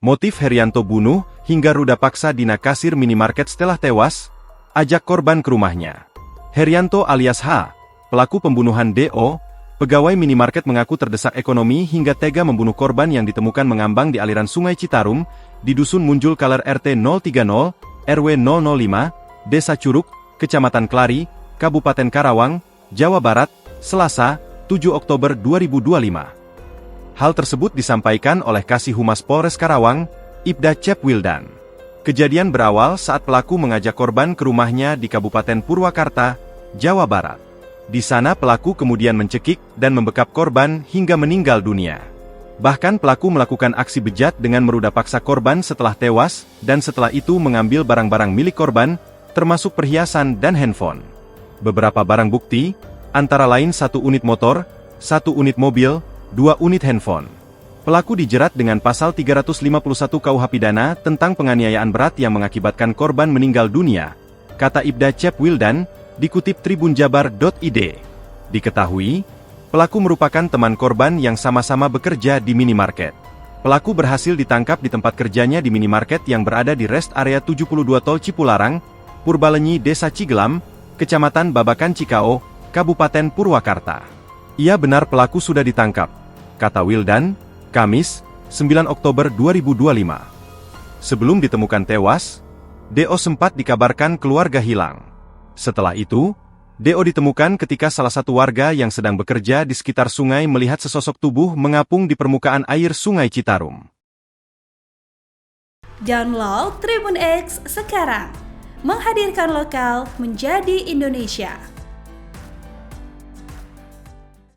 Motif Herianto bunuh, hingga ruda paksa Dina kasir minimarket setelah tewas, ajak korban ke rumahnya. Herianto alias H, pelaku pembunuhan DO, pegawai minimarket mengaku terdesak ekonomi hingga tega membunuh korban yang ditemukan mengambang di aliran Sungai Citarum, di Dusun Munjul Kaler RT 030, RW 005, Desa Curug, Kecamatan Klari, Kabupaten Karawang, Jawa Barat, Selasa, 7 Oktober 2025. Hal tersebut disampaikan oleh Kasih Humas Polres Karawang, Ibda Cep Wildan. Kejadian berawal saat pelaku mengajak korban ke rumahnya di Kabupaten Purwakarta, Jawa Barat. Di sana pelaku kemudian mencekik dan membekap korban hingga meninggal dunia. Bahkan pelaku melakukan aksi bejat dengan meruda paksa korban setelah tewas, dan setelah itu mengambil barang-barang milik korban, termasuk perhiasan dan handphone. Beberapa barang bukti, antara lain 1 unit motor, 1 unit mobil, 2 unit handphone. Pelaku dijerat dengan pasal 351 KUH Pidana tentang penganiayaan berat yang mengakibatkan korban meninggal dunia, kata Ibda Cep Wildan, dikutip tribunjabar.id. Diketahui, pelaku merupakan teman korban yang sama-sama bekerja di minimarket. Pelaku berhasil ditangkap di tempat kerjanya di minimarket yang berada di rest area 72 Tol Cipularang, Purbalenyi Desa Cigelam, Kecamatan Babakan Cikao, Kabupaten Purwakarta. Ia benar pelaku sudah ditangkap, kata Wildan, Kamis, 9 Oktober 2025. Sebelum ditemukan tewas, DO sempat dikabarkan keluarga hilang. Setelah itu, DO ditemukan ketika salah satu warga yang sedang bekerja di sekitar sungai melihat sesosok tubuh mengapung di permukaan air Sungai Citarum. Download Tribun X sekarang, menghadirkan lokal menjadi Indonesia.